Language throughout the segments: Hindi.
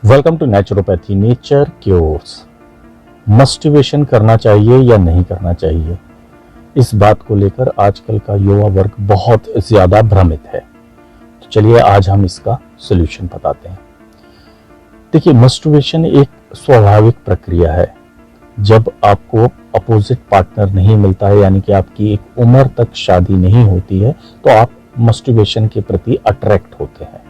Welcome to naturopathy nature cures. Mastication करना चाहिए या नहीं करना चाहिए, इस बात को लेकर आजकल का युवा वर्ग बहुत ज्यादा भ्रमित है। तो चलिए आज हम इसका सॉल्यूशन बताते हैं। देखिए, मस्टिवेशन एक स्वाभाविक प्रक्रिया है। जब आपको अपोजिट पार्टनर नहीं मिलता है, यानी कि आपकी एक उम्र तक शादी नहीं होती है, तो आप मस्टिवेशन के प्रति अट्रैक्ट होते हैं।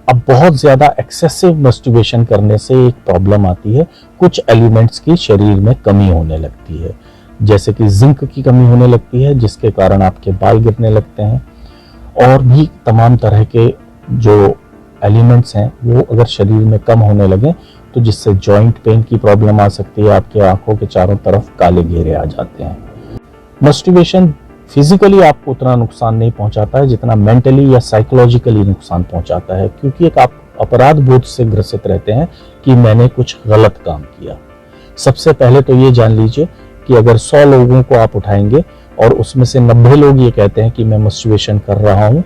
अब बहुत ज्यादा एक्सेसिव मस्टिवेशन करने से एक प्रॉब्लम आती है, कुछ एलिमेंट्स की शरीर में कमी होने लगती है, जैसे कि जिंक की कमी होने लगती है, जिसके कारण आपके बाल गिरने लगते हैं। और भी तमाम तरह के जो एलिमेंट्स हैं वो अगर शरीर में कम होने लगे तो जिससे जॉइंट पेन की प्रॉब्लम आ सकती है, आपके आंखों के चारों तरफ काले घेरे आ जाते हैं। मस्टिवेशन फिजिकली आपको उतना नुकसान नहीं पहुंचाता है जितना मेंटली या साइकोलॉजिकली नुकसान पहुंचाता है, क्योंकि एक आप अपराध बोध से ग्रसित रहते हैं कि मैंने कुछ गलत काम किया। सबसे पहले तो ये जान लीजिए कि अगर 100 लोगों को आप उठाएंगे और उसमें से 90 लोग ये कहते हैं कि मैं मस्टिवेशन कर रहा हूं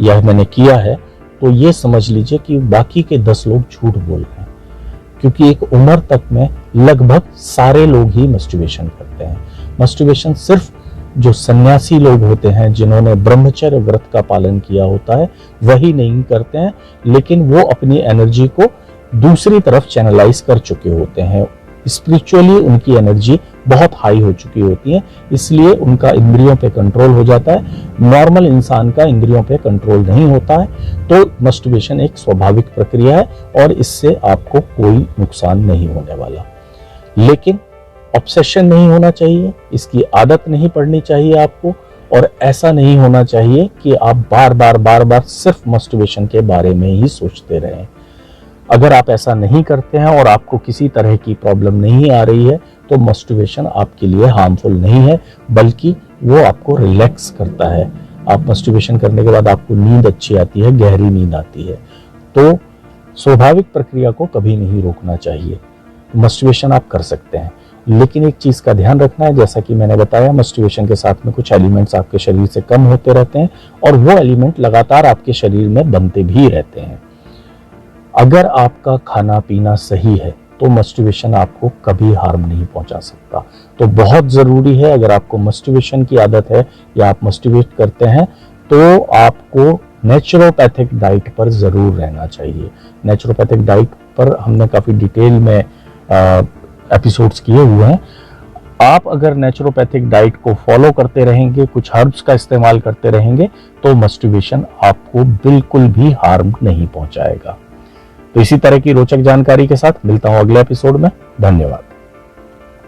या मैंने किया है, तो ये समझ लीजिए कि बाकी के 10 लोग झूठ बोल रहे हैं, क्योंकि एक उम्र तक में लगभग सारे लोग ही मस्टिवेशन करते हैं। मस्टिवेशन सिर्फ जो सन्यासी लोग होते हैं, जिन्होंने ब्रह्मचर्य व्रत का पालन किया होता है, वही नहीं करते हैं, लेकिन वो अपनी एनर्जी को दूसरी तरफ चैनलाइज कर चुके होते हैं। स्पिरिचुअली उनकी एनर्जी बहुत हाई हो चुकी होती है, इसलिए उनका इंद्रियों पे कंट्रोल हो जाता है। नॉर्मल इंसान का इंद्रियों पे कंट्रोल नहीं होता है। तो मस्टिवेशन एक स्वाभाविक प्रक्रिया है और इससे आपको कोई नुकसान नहीं होने वाला। लेकिन ऑब्सेशन नहीं होना चाहिए, इसकी आदत नहीं पड़नी चाहिए आपको, और ऐसा नहीं होना चाहिए कि आप बार बार सिर्फ मस्टिवेशन के बारे में ही सोचते रहें। अगर आप ऐसा नहीं करते हैं और आपको किसी तरह की प्रॉब्लम नहीं आ रही है, तो मस्टिवेशन आपके लिए हार्मफुल नहीं है, बल्कि वो आपको रिलैक्स करता है। आप मस्टिवेशन करने के बाद आपको नींद अच्छी आती है, गहरी नींद आती है। तो स्वाभाविक प्रक्रिया को कभी नहीं रोकना चाहिए। मस्टिवेशन आप कर सकते हैं, लेकिन एक चीज का ध्यान रखना है, जैसा कि मैंने बताया, मस्टिवेशन के साथ में कुछ एलिमेंट्स आपके शरीर से कम होते रहते हैं और वो एलिमेंट लगातार आपके शरीर में बनते भी रहते हैं। अगर आपका खाना पीना सही है तो मस्टिवेशन आपको कभी हार्म नहीं पहुंचा सकता। तो बहुत जरूरी है, अगर आपको मस्टिवेशन की आदत है या आप मस्टिवेट करते हैं, तो आपको नेचुरोपैथिक डाइट पर जरूर रहना चाहिए। नेचुरोपैथिक डाइट पर हमने काफी डिटेल में एपिसोड्स किए हुए हैं। आप अगर नेचुरोपैथिक डाइट को फॉलो करते रहेंगे, कुछ हर्ब्स का इस्तेमाल करते रहेंगे, तो मस्टिवेशन आपको बिल्कुल भी हार्म नहीं पहुंचाएगा। तो इसी तरह की रोचक जानकारी के साथ मिलता हूं अगले एपिसोड में। धन्यवाद।